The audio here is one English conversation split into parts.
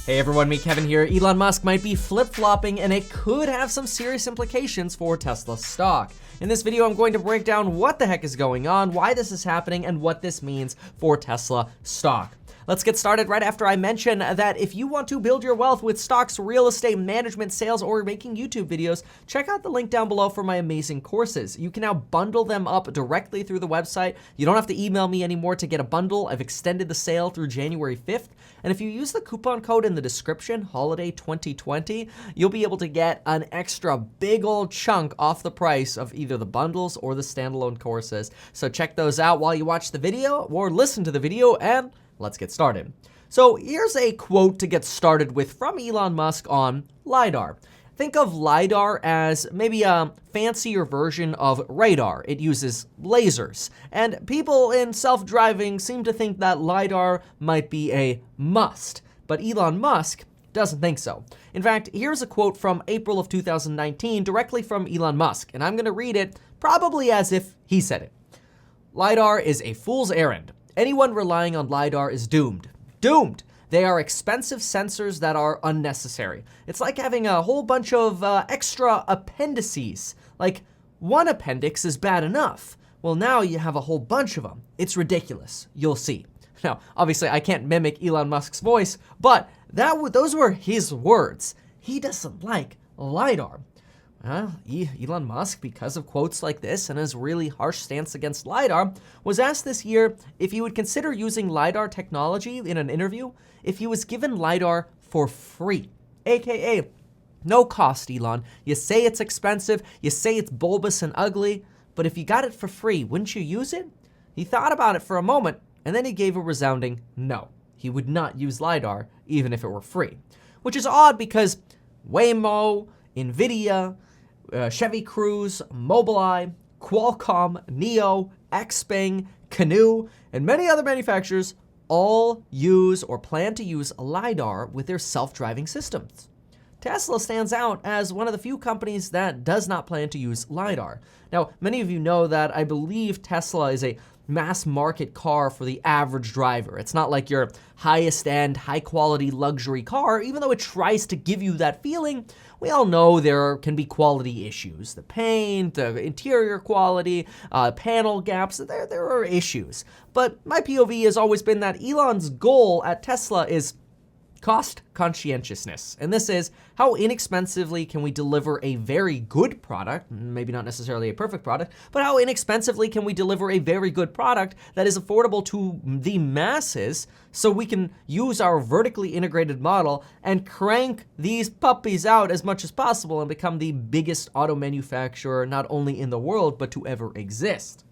Hey everyone, me Kevin here. Elon Musk might be flip-flopping and it could have some serious implications for Tesla stock. In this video, I'm going to break down what the heck is going on, why this is happening, and what this means for Tesla stock. Let's get started right after I mention that if you want to build your wealth with stocks, real estate management, sales, or making YouTube videos, check out the link down below for my amazing courses. You can now bundle them up directly through the website. You don't have to email me anymore to get a bundle. I've extended the sale through January 5th. And if you use the coupon code in the description, Holiday 2020, you'll be able to get an extra big old chunk off the price of either the bundles or the standalone courses. So check those out while you watch the video or listen to the video, and let's get started. So here's a quote to get started with from Elon Musk on LiDAR. Think of LiDAR as maybe a fancier version of radar. It uses lasers. And people in self-driving seem to think that LiDAR might be a must. But Elon Musk doesn't think so. In fact, here's a quote from April of 2019 directly from Elon Musk. And I'm going to read it probably as if he said it. LiDAR is a fool's errand. Anyone relying on LiDAR is doomed. Doomed! They are expensive sensors that are unnecessary. It's like having a whole bunch of extra appendices. Like, one appendix is bad enough. Well, now you have a whole bunch of them. It's ridiculous. You'll see. Now, obviously, I can't mimic Elon Musk's voice, but those were his words. He doesn't like LiDAR. Elon Musk, because of quotes like this and his really harsh stance against LiDAR, was asked this year if he would consider using LiDAR technology in an interview if he was given LiDAR for free. AKA, no cost, Elon. You say it's expensive, you say it's bulbous and ugly, but if you got it for free, wouldn't you use it? He thought about it for a moment, and then he gave a resounding no. He would not use LiDAR, even if it were free. Which is odd because Waymo, NVIDIA, Chevy Cruise, Mobileye, Qualcomm, NIO, Xpeng, Canoo, and many other manufacturers all use or plan to use LiDAR with their self-driving systems. Tesla stands out as one of the few companies that does not plan to use LiDAR. Now, many of you know that I believe Tesla is a mass market car for the average driver. It's not like your highest end, high quality luxury car, even though it tries to give you that feeling. We all know there can be quality issues. The paint, the interior quality, panel gaps, there are issues. But my POV has always been that Elon's goal at Tesla is cost conscientiousness. And this is how inexpensively can we deliver a very good product, maybe not necessarily a perfect product, but how inexpensively can we deliver a very good product that is affordable to the masses so we can use our vertically integrated model and crank these puppies out as much as possible and become the biggest auto manufacturer not only in the world, but to ever exist.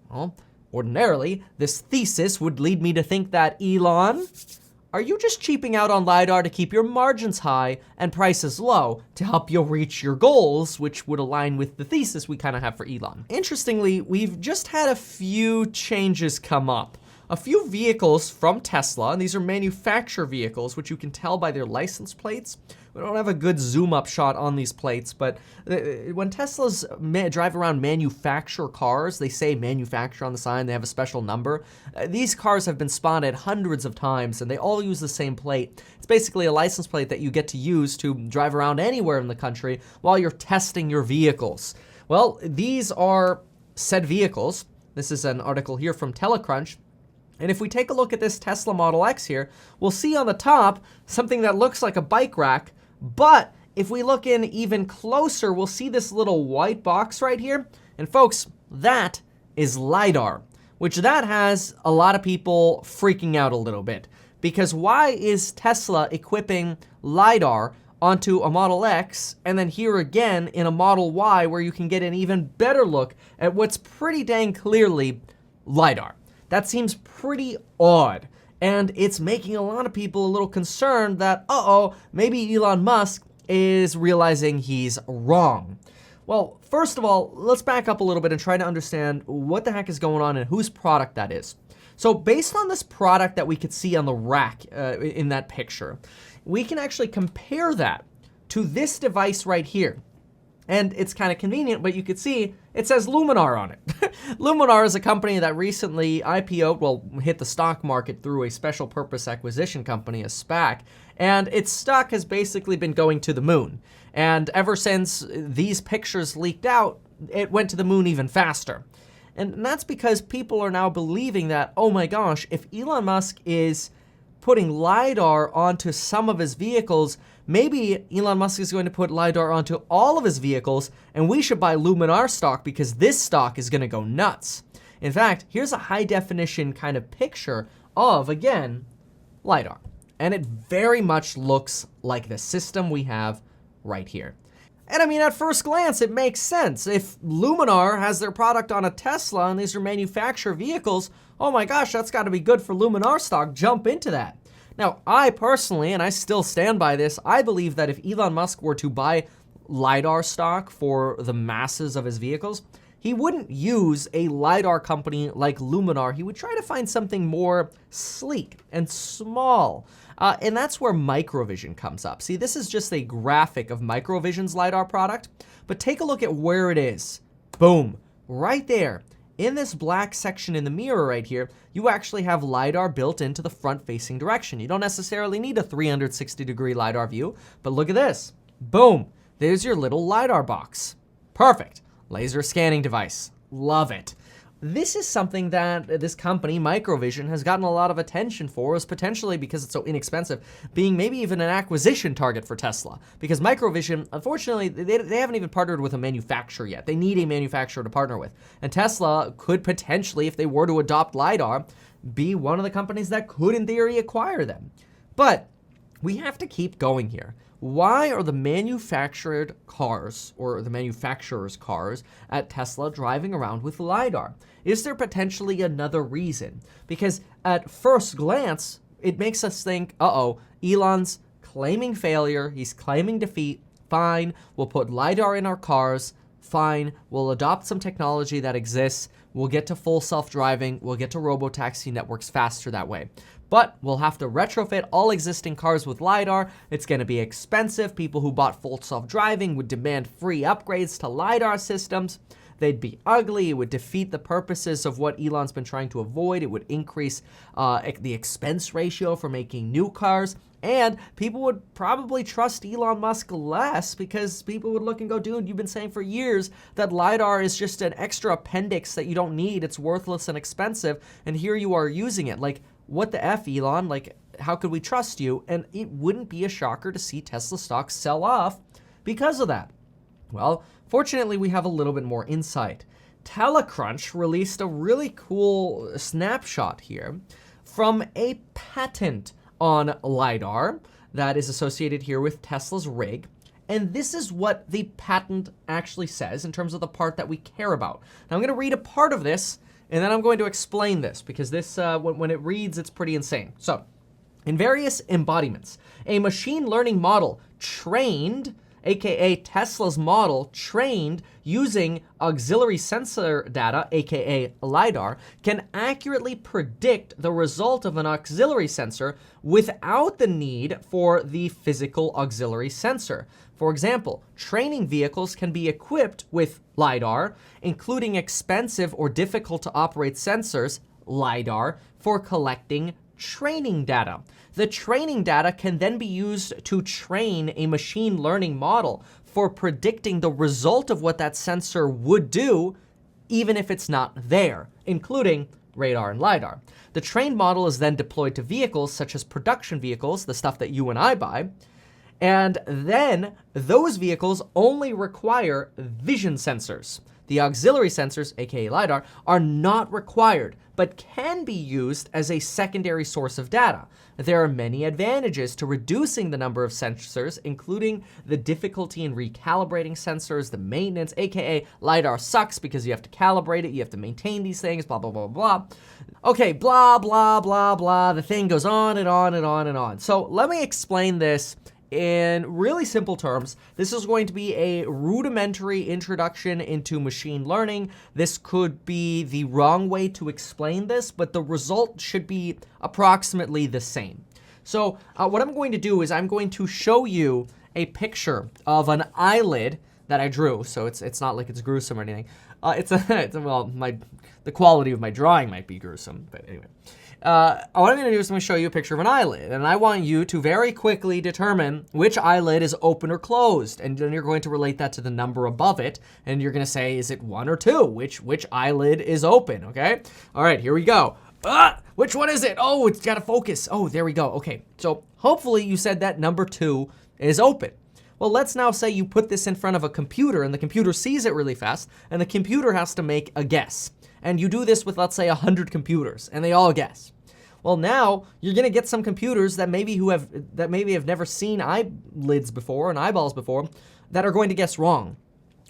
Well, ordinarily, this thesis would lead me to think that Elon, are you just cheaping out on LiDAR to keep your margins high and prices low to help you reach your goals, which would align with the thesis we kind of have for Elon? Interestingly, we've just had a few changes come up. A few vehicles from Tesla, and these are manufacturer vehicles, which you can tell by their license plates. We don't have a good zoom up shot on these plates, but when Teslas drive around manufacturer cars, they say manufacturer on the sign, they have a special number. These cars have been spotted hundreds of times and they all use the same plate. It's basically a license plate that you get to use to drive around anywhere in the country while you're testing your vehicles. Well, these are said vehicles. This is an article here from TeleCrunch. And if we take a look at this Tesla Model X here, we'll see on the top something that looks like a bike rack, but if we look in even closer, we'll see this little white box right here. And folks, that is LiDAR, which that has a lot of people freaking out a little bit. Because why is Tesla equipping LiDAR onto a Model X and then here again in a Model Y where you can get an even better look at what's pretty dang clearly LiDAR? That seems pretty odd, and it's making a lot of people a little concerned that, maybe Elon Musk is realizing he's wrong. Well, first of all, let's back up a little bit and try to understand what the heck is going on and whose product that is. So based on this product that we could see on the rack in that picture, we can actually compare that to this device right here. And it's kind of convenient, but you could see it says Luminar on it. Luminar is a company that recently IPO'd, well, hit the stock market through a special purpose acquisition company, a SPAC, and its stock has basically been going to the moon. And ever since these pictures leaked out, it went to the moon even faster. And that's because people are now believing that, oh my gosh, if Elon Musk is putting LiDAR onto some of his vehicles, maybe Elon Musk is going to put LiDAR onto all of his vehicles, and we should buy Luminar stock because this stock is going to go nuts. In fact, here's a high definition kind of picture of, again, LiDAR. And it very much looks like the system we have right here. And I mean, at first glance, it makes sense. If Luminar has their product on a Tesla and these are manufactured vehicles, oh my gosh, that's got to be good for Luminar stock. Jump into that. Now, I personally, and I still stand by this, I believe that if Elon Musk were to buy LiDAR stock for the masses of his vehicles, he wouldn't use a LiDAR company like Luminar. He would try to find something more sleek and small. And that's where Microvision comes up. See, this is just a graphic of Microvision's LiDAR product, but take a look at where it is. Boom, right there. In this black section in the mirror right here, you actually have LiDAR built into the front-facing direction. You don't necessarily need a 360-degree LiDAR view, but look at this. Boom, there's your little LiDAR box. Perfect. Laser scanning device. Love it. This is something that this company, Microvision, has gotten a lot of attention for, is potentially, because it's so inexpensive, being maybe even an acquisition target for Tesla. Because Microvision, unfortunately, they haven't even partnered with a manufacturer yet. They need a manufacturer to partner with. And Tesla could potentially, if they were to adopt LiDAR, be one of the companies that could, in theory, acquire them. But we have to keep going here. Why are the manufactured cars, or the manufacturer's cars at Tesla driving around with LiDAR? Is there potentially another reason? Because at first glance, it makes us think, uh-oh, Elon's claiming failure, he's claiming defeat, fine, we'll put LiDAR in our cars, fine, we'll adopt some technology that exists, we'll get to full self-driving, we'll get to robotaxi networks faster that way. But we'll have to retrofit all existing cars with LiDAR. It's going to be expensive. People who bought full self-driving would demand free upgrades to LiDAR systems. They'd be ugly. It would defeat the purposes of what Elon's been trying to avoid. It would increase the expense ratio for making new cars. And people would probably trust Elon Musk less because people would look and go, dude, you've been saying for years that LiDAR is just an extra appendix that you don't need. It's worthless and expensive. And here you are using it. Like, what the F, Elon? Like, how could we trust you? And it wouldn't be a shocker to see Tesla stock sell off because of that. Well, fortunately, we have a little bit more insight. TeleCrunch released a really cool snapshot here from a patent on LiDAR that is associated here with Tesla's rig. And this is what the patent actually says in terms of the part that we care about. Now, I'm going to read a part of this, and then I'm going to explain this because this, when it reads, it's pretty insane. So, in various embodiments, a machine learning model trained, aka Tesla's model trained using auxiliary sensor data, aka LiDAR, can accurately predict the result of an auxiliary sensor without the need for the physical auxiliary sensor. For example, training vehicles can be equipped with LiDAR, including expensive or difficult to operate sensors, LiDAR, for collecting training data. The training data can then be used to train a machine learning model for predicting the result of what that sensor would do, even if it's not there, including radar and LiDAR. The trained model is then deployed to vehicles such as production vehicles, the stuff that you and I buy, and then those vehicles only require vision sensors. The auxiliary sensors, aka LiDAR, are not required, but can be used as a secondary source of data. There are many advantages to reducing the number of sensors, including the difficulty in recalibrating sensors, the maintenance, aka LiDAR sucks because you have to calibrate it, you have to maintain these things, blah, blah, blah, blah. Okay, blah, blah, blah, blah. The thing goes on and on and on and on. So let me explain this in really simple terms. This is going to be a rudimentary introduction into machine learning. This could be the wrong way to explain this, but the result should be approximately the same. So what I'm going to do is I'm going to show you a picture of an eyelid that I drew, so it's not like it's gruesome or anything, Well, the quality of my drawing might be gruesome, but anyway. What I'm going to do is I'm going to show you a picture of an eyelid, and I want you to very quickly determine which eyelid is open or closed, and then you're going to relate that to the number above it, and you're going to say, is it 1 or 2? Which eyelid is open, okay? All right, here we go. Which one is it? Oh, it's got to focus. Oh, there we go. Okay, so hopefully you said that number 2 is open. Well, let's now say you put this in front of a computer, and the computer sees it really fast, and the computer has to make a guess. And you do this with, let's say, 100 computers, and they all guess. Well, now you're going to get some computers that maybe have never seen eyelids before and eyeballs before that are going to guess wrong.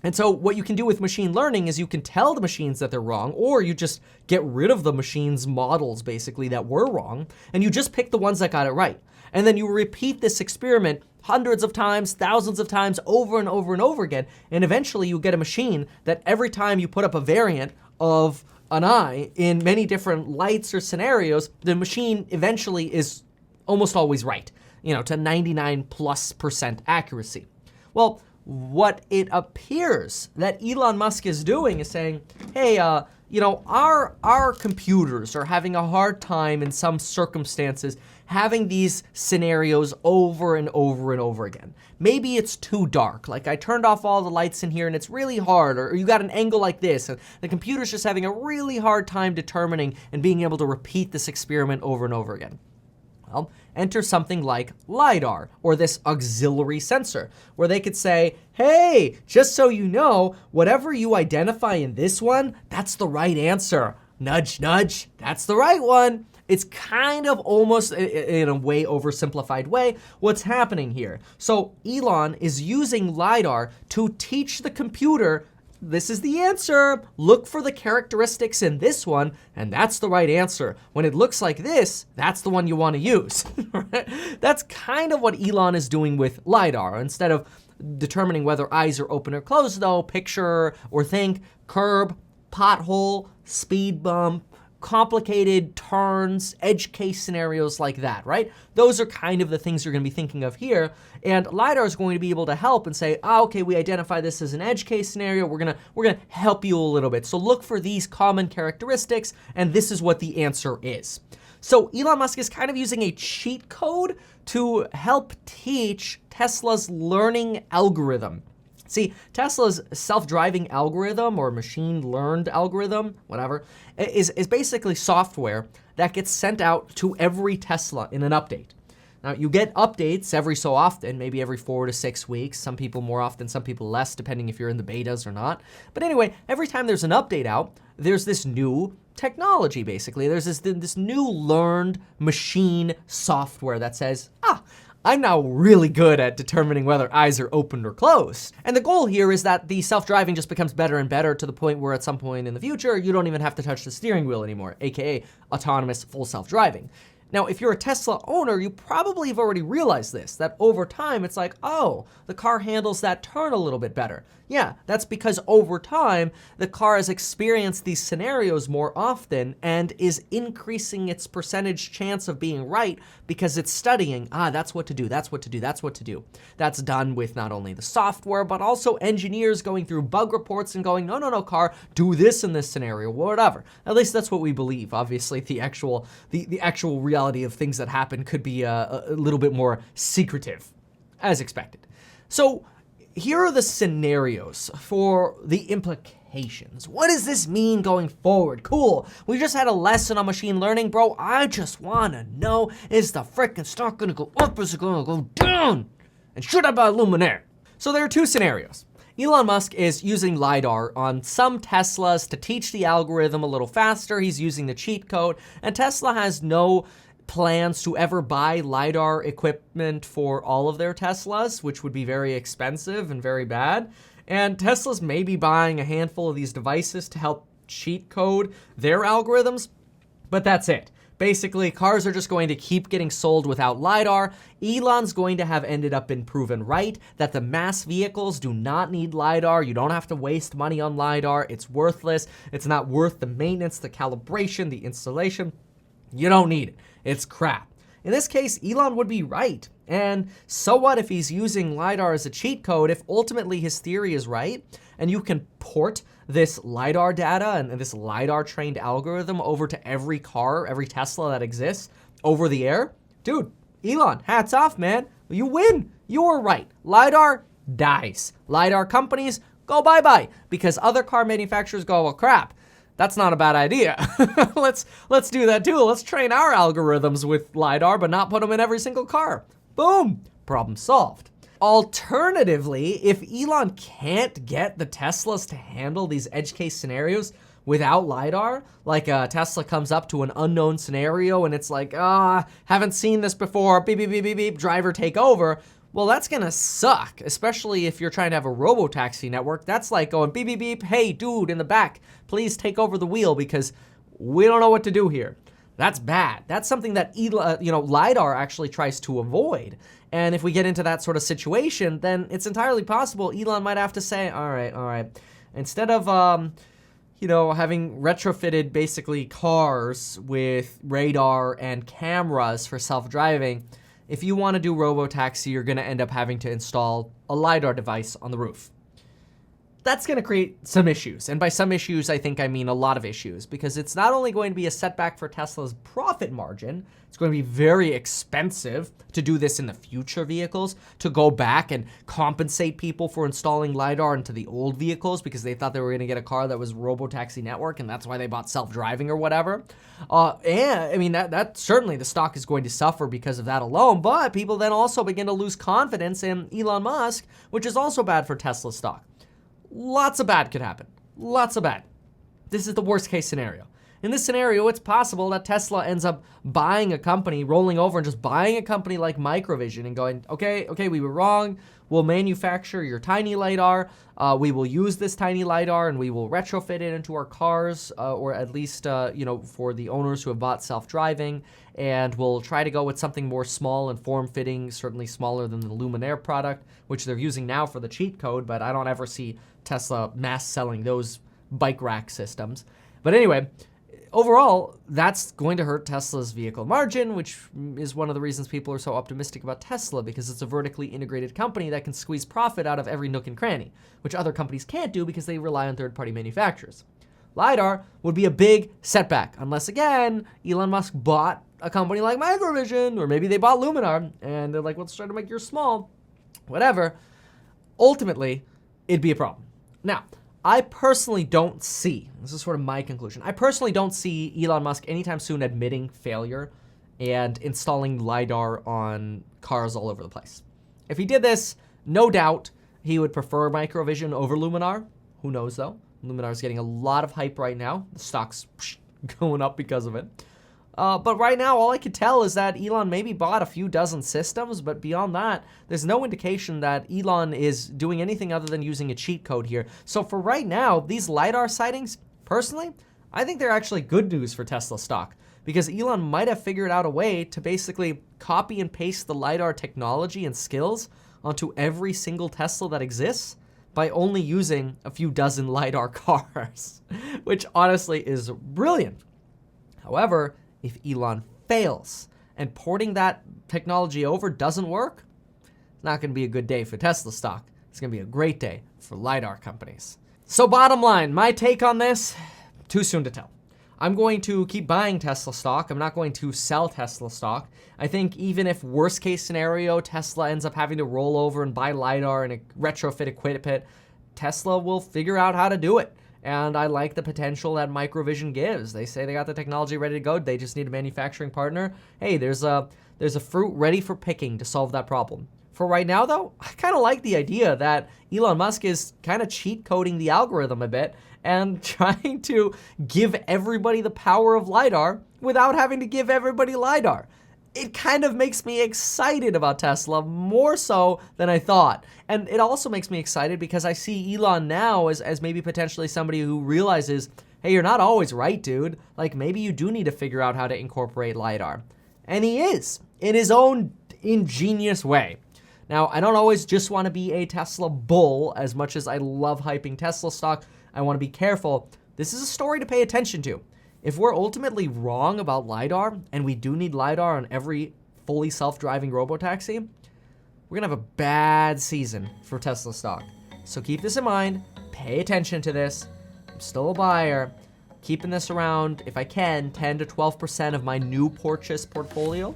And so what you can do with machine learning is you can tell the machines that they're wrong, or you just get rid of the machine's models, basically, that were wrong, and you just pick the ones that got it right. And then you repeat this experiment hundreds of times, thousands of times, over and over and over again, and eventually you get a machine that every time you put up a variant of an eye in many different lights or scenarios, the machine eventually is almost always right, to 99+% accuracy. Well, what it appears that Elon Musk is doing is saying, hey, our computers are having a hard time in some circumstances having these scenarios over and over and over again. Maybe it's too dark, like I turned off all the lights in here and it's really hard, or you got an angle like this, and the computer's just having a really hard time determining and being able to repeat this experiment over and over again. Well, enter something like LiDAR, or this auxiliary sensor, where they could say, hey, just so you know, whatever you identify in this one, that's the right answer. Nudge, nudge, that's the right one. It's kind of almost, in a way oversimplified way, what's happening here. So Elon is using LiDAR to teach the computer, this is the answer. Look for the characteristics in this one, and that's the right answer. When it looks like this, that's the one you want to use. That's kind of what Elon is doing with LiDAR. Instead of determining whether eyes are open or closed, though, picture or think curb, pothole, speed bump, complicated turns, edge case scenarios like that, right? Those are kind of the things you're going to be thinking of here. And LiDAR is going to be able to help and say, okay, we identify this as an edge case scenario. We're gonna help you a little bit. So look for these common characteristics, and this is what the answer is. So Elon Musk is kind of using a cheat code to help teach Tesla's learning algorithm. See, Tesla's self-driving algorithm, or machine-learned algorithm, whatever, is basically software that gets sent out to every Tesla in an update. Now, you get updates every so often, maybe every 4 to 6 weeks, some people more often, some people less, depending if you're in the betas or not. But anyway, every time there's an update out, there's this new technology, basically. There's this new learned machine software that says, I'm now really good at determining whether eyes are open or closed. And the goal here is that the self-driving just becomes better and better to the point where at some point in the future, you don't even have to touch the steering wheel anymore, aka autonomous full self-driving. Now, if you're a Tesla owner, you probably have already realized this, that over time, it's like, oh, the car handles that turn a little bit better. Yeah, that's because over time, the car has experienced these scenarios more often and is increasing its percentage chance of being right because it's studying, that's what to do, that's what to do, that's what to do. That's done with not only the software, but also engineers going through bug reports and going, no, car, do this in this scenario, whatever. At least that's what we believe. Obviously, the actual reality of things that happen could be a little bit more secretive, as expected. So here are the scenarios for the implications. What does this mean going forward? Cool. We just had a lesson on machine learning, bro. I just want to know, is the frickin' stock going to go up or is it going to go down? And should I buy Luminar? So there are two scenarios. Elon Musk is using LiDAR on some Teslas to teach the algorithm a little faster. He's using the cheat code, and Tesla has no plans to ever buy LiDAR equipment for all of their Teslas, which would be very expensive and very bad. And Tesla's maybe buying a handful of these devices to help cheat code their algorithms, but that's it. Basically, cars are just going to keep getting sold without LiDAR. Elon's going to have ended up being proven right that the mass vehicles do not need LiDAR. You don't have to waste money on LiDAR. It's worthless. It's not worth the maintenance, the calibration, the installation. You don't need it. It's crap. In this case, Elon would be right. And so what if he's using LiDAR as a cheat code if ultimately his theory is right and you can port this LiDAR data and this LiDAR trained algorithm over to every car, every Tesla that exists over the air, dude, Elon, hats off, man. You win. You were right. LiDAR dies. LiDAR companies go bye-bye because other car manufacturers go, well, crap. That's not a bad idea. let's do that too. Let's train our algorithms with LiDAR, but not put them in every single car. Boom, problem solved. Alternatively, if Elon can't get the Teslas to handle these edge case scenarios without LiDAR, like a Tesla comes up to an unknown scenario and it's like, haven't seen this before, beep, beep, beep, beep, beep, driver take over. Well, that's gonna suck, especially if you're trying to have a robo-taxi network. That's like going beep, beep, beep, hey, dude in the back, please take over the wheel because we don't know what to do here. That's bad. That's something that LiDAR actually tries to avoid. And if we get into that sort of situation, then it's entirely possible Elon might have to say, all right, instead of having retrofitted basically cars with radar and cameras for self-driving, if you want to do robo-taxi, you're going to end up having to install a LiDAR device on the roof. That's going to create some issues. And by some issues, I think I mean a lot of issues, because it's not only going to be a setback for Tesla's profit margin, it's going to be very expensive to do this in the future vehicles, to go back and compensate people for installing LiDAR into the old vehicles because they thought they were going to get a car that was robo-taxi network, and that's why they bought self-driving or whatever. And I mean, that certainly the stock is going to suffer because of that alone, but people then also begin to lose confidence in Elon Musk, which is also bad for Tesla stock. Lots of bad could happen. Lots of bad. This is the worst case scenario. In this scenario, it's possible that Tesla ends up buying a company, rolling over and just buying a company like Microvision and going, okay, we were wrong. We'll manufacture your tiny LiDAR. We will use this tiny LiDAR and we will retrofit it into our cars, or at least, for the owners who have bought self-driving. And we'll try to go with something more small and form-fitting, certainly smaller than the Luminar product, which they're using now for the cheat code, but I don't ever see Tesla mass selling those bike rack systems. But anyway, overall, that's going to hurt Tesla's vehicle margin, which is one of the reasons people are so optimistic about Tesla, because it's a vertically integrated company that can squeeze profit out of every nook and cranny, which other companies can't do because they rely on third-party manufacturers. LiDAR would be a big setback, unless, again, Elon Musk bought a company like Microvision, or maybe they bought Luminar, and they're like, let's try to make yours small, whatever. Ultimately, it'd be a problem. Now, I personally don't see, this is sort of my conclusion, I personally don't see Elon Musk anytime soon admitting failure and installing LiDAR on cars all over the place. If he did this, no doubt he would prefer Microvision over Luminar. Who knows though? Luminar is getting a lot of hype right now. The stock's going up because of it. But right now, all I could tell is that Elon maybe bought a few dozen systems, but beyond that, there's no indication that Elon is doing anything other than using a cheat code here. So for right now, these LiDAR sightings, personally, I think they're actually good news for Tesla stock, because Elon might have figured out a way to basically copy and paste the LiDAR technology and skills onto every single Tesla that exists by only using a few dozen LiDAR cars, which honestly is brilliant. However, if Elon fails and porting that technology over doesn't work, it's not going to be a good day for Tesla stock. It's going to be a great day for LiDAR companies. So bottom line, my take on this, too soon to tell. I'm going to keep buying Tesla stock. I'm not going to sell Tesla stock. I think even if worst case scenario, Tesla ends up having to roll over and buy LiDAR and retrofit equipment, Tesla will figure out how to do it. And I like the potential that Microvision gives. They say they got the technology ready to go. They just need a manufacturing partner. Hey, there's a fruit ready for picking to solve that problem. For right now, though, I kind of like the idea that Elon Musk is kind of cheat coding the algorithm a bit and trying to give everybody the power of LiDAR without having to give everybody LiDAR. It kind of makes me excited about Tesla, more so than I thought. And it also makes me excited because I see Elon now as maybe potentially somebody who realizes, hey, you're not always right, dude. Like, maybe you do need to figure out how to incorporate LiDAR. And he is, in his own ingenious way. Now, I don't always just want to be a Tesla bull. As much as I love hyping Tesla stock, I want to be careful. This is a story to pay attention to. If we're ultimately wrong about LiDAR, and we do need LiDAR on every fully self-driving robotaxi, we're going to have a bad season for Tesla stock. So keep this in mind, pay attention to this. I'm still a buyer. Keeping this around, if I can, 10 to 12% of my new purchase portfolio.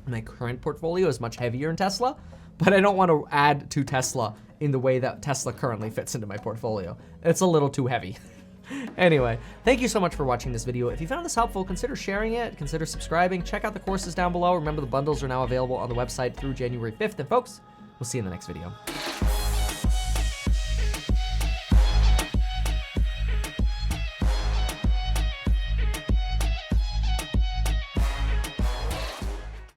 My current portfolio is much heavier in Tesla, but I don't want to add to Tesla in the way that Tesla currently fits into my portfolio. It's a little too heavy. Anyway, thank you so much for watching this video. If you found this helpful, consider sharing it, consider subscribing, check out the courses down below. Remember, the bundles are now available on the website through January 5th. And folks, we'll see you in the next video.